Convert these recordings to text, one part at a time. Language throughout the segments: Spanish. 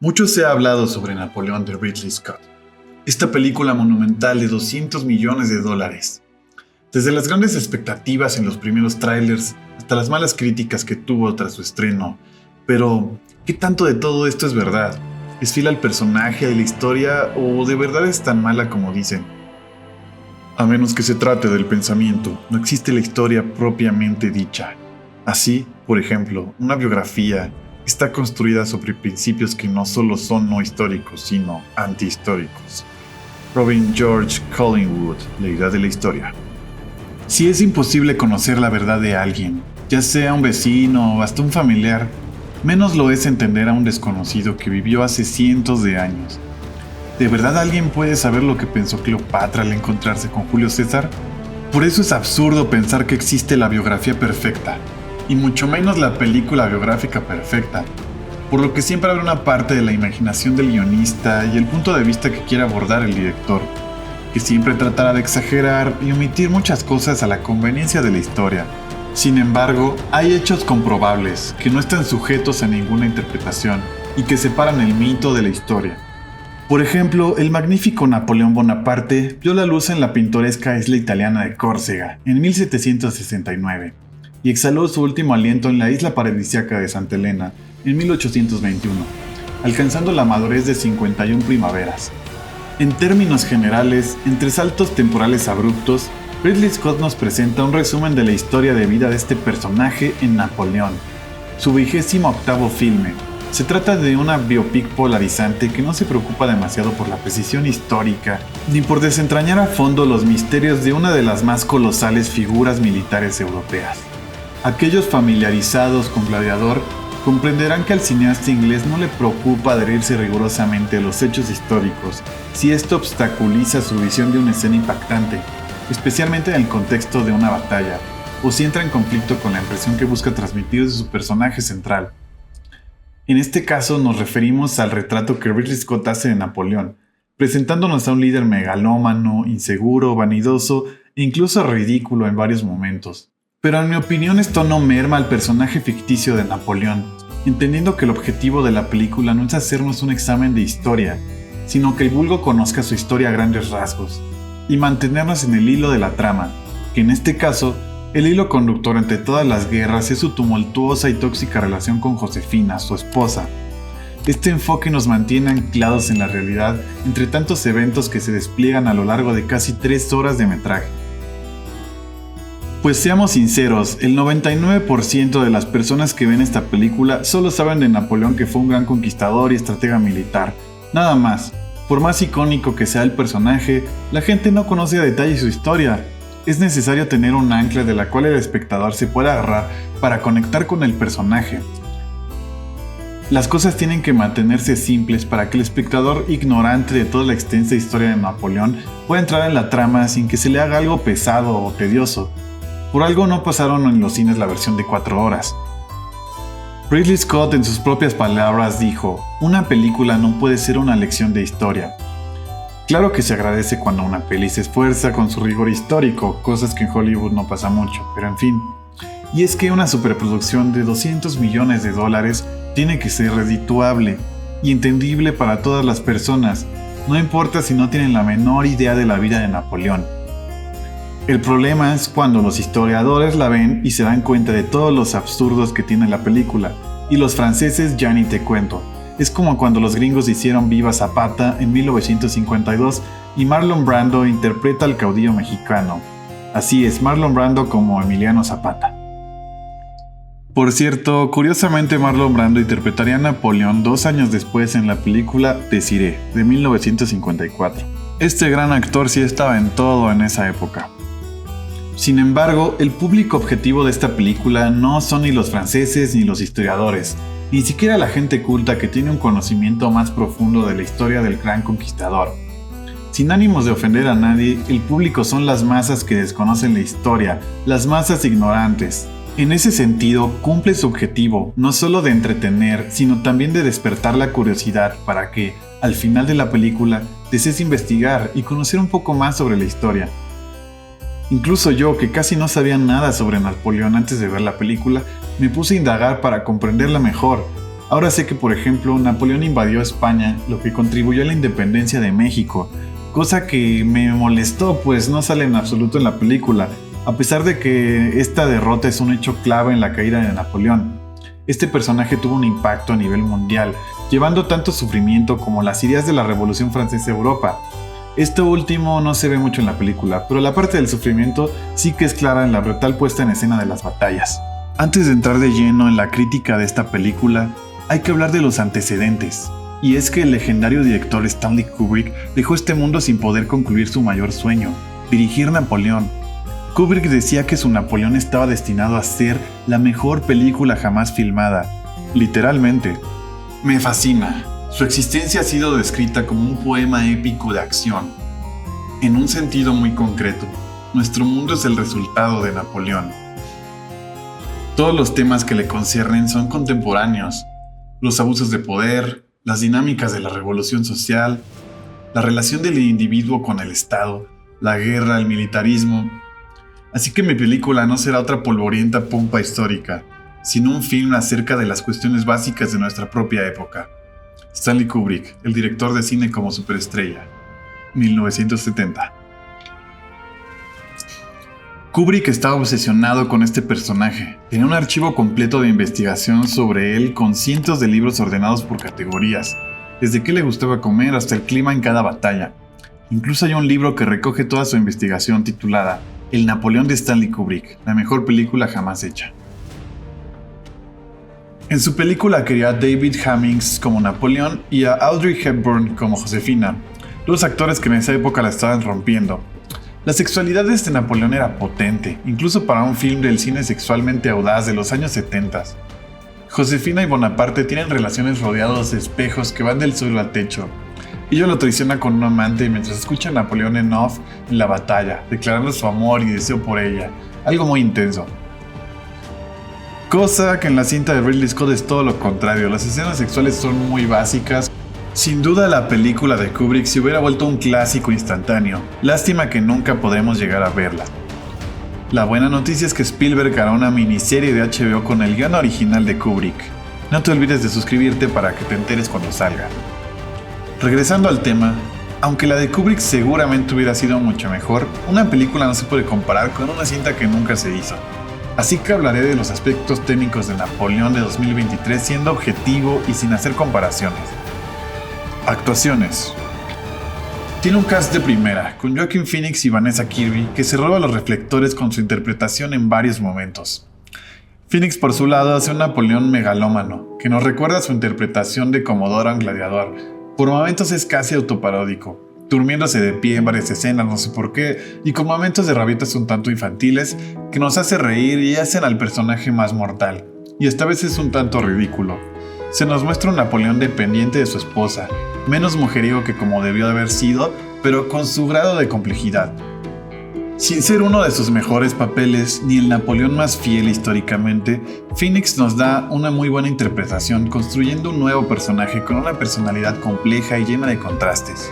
Mucho se ha hablado sobre Napoleón de Ridley Scott, esta película monumental de $200 millones. Desde las grandes expectativas en los primeros trailers hasta las malas críticas que tuvo tras su estreno. Pero, ¿qué tanto de todo esto es verdad? ¿Es fiel al personaje, a la historia o de verdad es tan mala como dicen? A menos que se trate del pensamiento, no existe la historia propiamente dicha. Así, por ejemplo, una biografía está construida sobre principios que no solo son no históricos, sino antihistóricos. Robin George Collingwood, La idea de la historia. Si es imposible conocer la verdad de alguien, ya sea un vecino o hasta un familiar, menos lo es entender a un desconocido que vivió hace cientos de años. ¿De verdad alguien puede saber lo que pensó Cleopatra al encontrarse con Julio César? Por eso es absurdo pensar que existe la biografía perfecta, y mucho menos la película biográfica perfecta, por lo que siempre habrá una parte de la imaginación del guionista y el punto de vista que quiere abordar el director, que siempre tratará de exagerar y omitir muchas cosas a la conveniencia de la historia. Sin embargo, hay hechos comprobables que no están sujetos a ninguna interpretación y que separan el mito de la historia. Por ejemplo, el magnífico Napoleón Bonaparte vio la luz en la pintoresca isla italiana de Córcega en 1769 y exhaló su último aliento en la isla paradisíaca de Santa Elena en 1821, alcanzando la madurez de 51 primaveras. En términos generales, entre saltos temporales abruptos, Ridley Scott nos presenta un resumen de la historia de vida de este personaje en Napoleón, su 28º filme. Se trata de una biopic polarizante que no se preocupa demasiado por la precisión histórica, ni por desentrañar a fondo los misterios de una de las más colosales figuras militares europeas. Aquellos familiarizados con Gladiador comprenderán que al cineasta inglés no le preocupa adherirse rigurosamente a los hechos históricos si esto obstaculiza su visión de una escena impactante, especialmente en el contexto de una batalla, o si entra en conflicto con la impresión que busca transmitir de su personaje central. En este caso nos referimos al retrato que Ridley Scott hace de Napoleón, presentándonos a un líder megalómano, inseguro, vanidoso e incluso ridículo en varios momentos. Pero en mi opinión esto no merma al personaje ficticio de Napoleón, entendiendo que el objetivo de la película no es hacernos un examen de historia, sino que el vulgo conozca su historia a grandes rasgos, y mantenernos en el hilo de la trama, que en este caso, el hilo conductor entre todas las guerras es su tumultuosa y tóxica relación con Josefina, su esposa. Este enfoque nos mantiene anclados en la realidad entre tantos eventos que se despliegan a lo largo de casi 3 horas de metraje. Pues seamos sinceros, el 99% de las personas que ven esta película solo saben de Napoleón que fue un gran conquistador y estratega militar, nada más. Por más icónico que sea el personaje, la gente no conoce a detalle su historia. Es necesario tener un ancla de la cual el espectador se pueda agarrar para conectar con el personaje. Las cosas tienen que mantenerse simples para que el espectador ignorante de toda la extensa historia de Napoleón pueda entrar en la trama sin que se le haga algo pesado o tedioso. Por algo no pasaron en los cines la versión de 4 horas. Ridley Scott en sus propias palabras dijo: "Una película no puede ser una lección de historia". Claro que se agradece cuando una peli se esfuerza con su rigor histórico, cosas que en Hollywood no pasa mucho, pero en fin. Y es que una superproducción de $200 millones tiene que ser redituable y entendible para todas las personas, no importa si no tienen la menor idea de la vida de Napoleón. El problema es cuando los historiadores la ven y se dan cuenta de todos los absurdos que tiene la película, y los franceses ya ni te cuento. Es como cuando los gringos hicieron Viva Zapata en 1952 y Marlon Brando interpreta al caudillo mexicano. Así es, Marlon Brando como Emiliano Zapata. Por cierto, curiosamente Marlon Brando interpretaría a Napoleón 2 años después en la película Desiree, de 1954. Este gran actor sí estaba en todo en esa época. Sin embargo, el público objetivo de esta película no son ni los franceses ni los historiadores, ni siquiera la gente culta que tiene un conocimiento más profundo de la historia del gran conquistador. Sin ánimos de ofender a nadie, el público son las masas que desconocen la historia, las masas ignorantes. En ese sentido, cumple su objetivo, no solo de entretener, sino también de despertar la curiosidad para que, al final de la película, desees investigar y conocer un poco más sobre la historia. Incluso yo, que casi no sabía nada sobre Napoleón antes de ver la película, me puse a indagar para comprenderla mejor, Ahora sé que, por ejemplo, Napoleón invadió España, lo que contribuyó a la independencia de México, cosa que me molestó, pues no sale en absoluto en la película, a pesar de que esta derrota es un hecho clave en la caída de Napoleón. Este personaje tuvo un impacto a nivel mundial, llevando tanto sufrimiento como las ideas de la Revolución Francesa a Europa. Esto último no se ve mucho en la película, pero la parte del sufrimiento sí que es clara en la brutal puesta en escena de las batallas. Antes de entrar de lleno en la crítica de esta película, hay que hablar de los antecedentes. Y es que el legendario director Stanley Kubrick dejó este mundo sin poder concluir su mayor sueño, dirigir Napoleón. Kubrick decía que su Napoleón estaba destinado a ser la mejor película jamás filmada, literalmente. Me fascina. Su existencia ha sido descrita como un poema épico de acción. En un sentido muy concreto, nuestro mundo es el resultado de Napoleón. Todos los temas que le conciernen son contemporáneos. Los abusos de poder, las dinámicas de la revolución social, la relación del individuo con el Estado, la guerra, el militarismo. Así que mi película no será otra polvorienta pompa histórica, sino un film acerca de las cuestiones básicas de nuestra propia época. Stanley Kubrick, el director de cine como superestrella, 1970. Kubrick estaba obsesionado con este personaje. Tenía un archivo completo de investigación sobre él con cientos de libros ordenados por categorías, desde qué le gustaba comer hasta el clima en cada batalla. Incluso hay un libro que recoge toda su investigación titulada El Napoleón de Stanley Kubrick, la mejor película jamás hecha. En su película quería a David Hemmings como Napoleón y a Audrey Hepburn como Josefina, dos actores que en esa época la estaban rompiendo. La sexualidad de este Napoleón era potente, incluso para un film del cine sexualmente audaz de los años 70. Josefina y Bonaparte tienen relaciones rodeados de espejos que van del suelo al techo. Ella lo traiciona con un amante mientras escucha a Napoleón en off en la batalla, declarando su amor y deseo por ella, algo muy intenso. Cosa que en la cinta de Ridley Scott es todo lo contrario, las escenas sexuales son muy básicas. Sin duda la película de Kubrick se hubiera vuelto un clásico instantáneo, lástima que nunca podremos llegar a verla. La buena noticia es que Spielberg hará una miniserie de HBO con el guion original de Kubrick. No te olvides de suscribirte para que te enteres cuando salga. Regresando al tema, aunque la de Kubrick seguramente hubiera sido mucho mejor, una película no se puede comparar con una cinta que nunca se hizo. Así que hablaré de los aspectos técnicos de Napoleón de 2023 siendo objetivo y sin hacer comparaciones. Actuaciones. Tiene un cast de primera, con Joaquin Phoenix y Vanessa Kirby, que se roba los reflectores con su interpretación en varios momentos. Phoenix por su lado hace un Napoleón megalómano, que nos recuerda su interpretación de Comodoro en Gladiador. Por momentos es casi autoparódico, durmiéndose de pie en varias escenas, no sé por qué, y con momentos de rabietas un tanto infantiles, que nos hace reír y hacen al personaje más mortal, y esta vez es un tanto ridículo. Se nos muestra un Napoleón dependiente de su esposa, menos mujeriego que como debió de haber sido, pero con su grado de complejidad. Sin ser uno de sus mejores papeles, ni el Napoleón más fiel históricamente, Phoenix nos da una muy buena interpretación, construyendo un nuevo personaje con una personalidad compleja y llena de contrastes.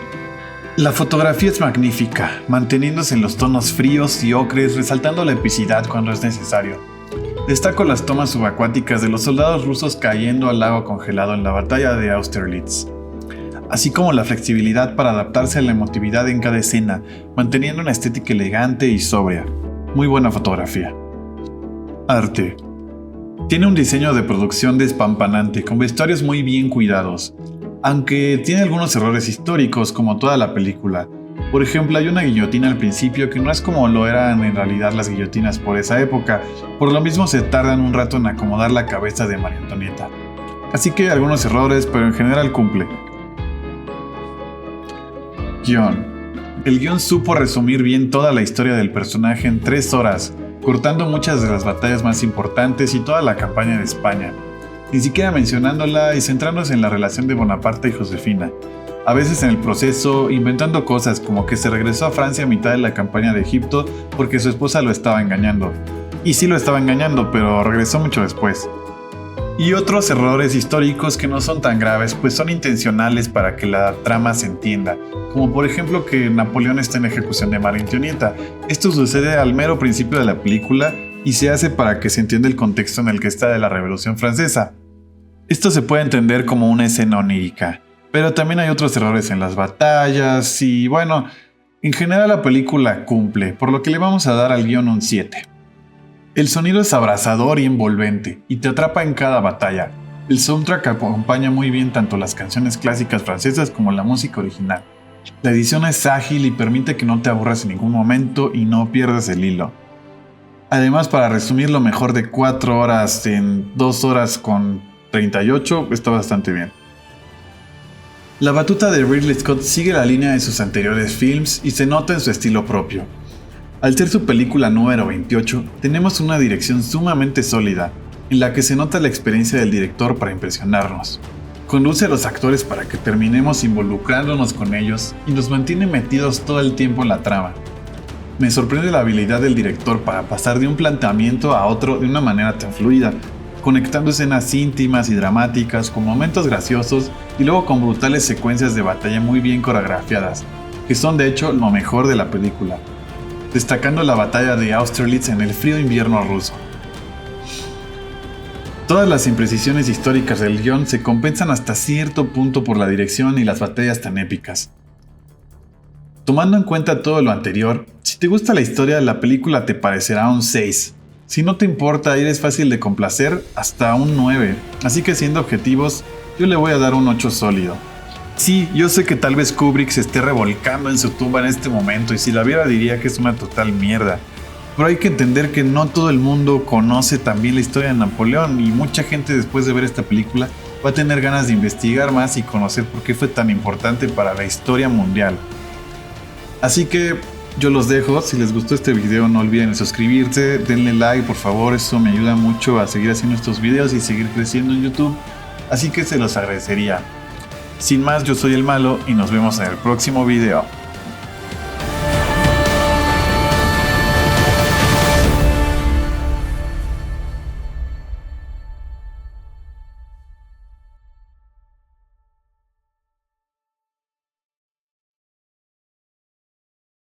La fotografía es magnífica, manteniéndose en los tonos fríos y ocres, resaltando la epicidad cuando es necesario. Destaco las tomas subacuáticas de los soldados rusos cayendo al lago congelado en la batalla de Austerlitz, así como la flexibilidad para adaptarse a la emotividad en cada escena, manteniendo una estética elegante y sobria. Muy buena fotografía. Arte. Tiene un diseño de producción despampanante, con vestuarios muy bien cuidados, aunque tiene algunos errores históricos como toda la película. Por ejemplo, hay una guillotina al principio que no es como lo eran en realidad las guillotinas por esa época, por lo mismo se tardan un rato en acomodar la cabeza de María Antonieta. Así que algunos errores, pero en general cumple. Guión. El guión supo resumir bien toda la historia del personaje en 3 horas, cortando muchas de las batallas más importantes y toda la campaña de España, ni siquiera mencionándola y centrándose en la relación de Bonaparte y Josefina. A veces en el proceso inventando cosas como que se regresó a Francia a mitad de la campaña de Egipto porque su esposa lo estaba engañando. Y sí lo estaba engañando, pero regresó mucho después. Y otros errores históricos que no son tan graves, pues son intencionales para que la trama se entienda, como por ejemplo que Napoleón está en ejecución de María Antonieta. Esto sucede al mero principio de la película y se hace para que se entienda el contexto en el que está de la Revolución Francesa. Esto se puede entender como una escena onírica, pero también hay otros errores en las batallas y bueno, en general la película cumple, por lo que le vamos a dar al guión un 7. El sonido es abrasador y envolvente, y te atrapa en cada batalla. El soundtrack acompaña muy bien tanto las canciones clásicas francesas como la música original. La edición es ágil y permite que no te aburras en ningún momento y no pierdas el hilo. Además, para resumir lo mejor de 4 horas en 2 horas con 38, está bastante bien. La batuta de Ridley Scott sigue la línea de sus anteriores films y se nota en su estilo propio. Al ser su película número 28, tenemos una dirección sumamente sólida, en la que se nota la experiencia del director para impresionarnos. Conduce a los actores para que terminemos involucrándonos con ellos y nos mantiene metidos todo el tiempo en la trama. Me sorprende la habilidad del director para pasar de un planteamiento a otro de una manera tan fluida, conectando escenas íntimas y dramáticas con momentos graciosos y luego con brutales secuencias de batalla muy bien coreografiadas, que son de hecho lo mejor de la película, destacando la batalla de Austerlitz en el frío invierno ruso. Todas las imprecisiones históricas del guión se compensan hasta cierto punto por la dirección y las batallas tan épicas. Tomando en cuenta todo lo anterior, si te gusta la historia, la película te parecerá un 6. Si no te importa, eres fácil de complacer, hasta un 9. Así que siendo objetivos, yo le voy a dar un 8 sólido. Sí, yo sé que tal vez Kubrick se esté revolcando en su tumba en este momento y si la viera diría que es una total mierda. Pero hay que entender que no todo el mundo conoce también la historia de Napoleón y mucha gente después de ver esta película va a tener ganas de investigar más y conocer por qué fue tan importante para la historia mundial. Así que yo los dejo. Si les gustó este video no olviden suscribirse, denle like por favor, eso me ayuda mucho a seguir haciendo estos videos y seguir creciendo en YouTube, así que se los agradecería. Sin más, yo soy el Malo y nos vemos en el próximo video.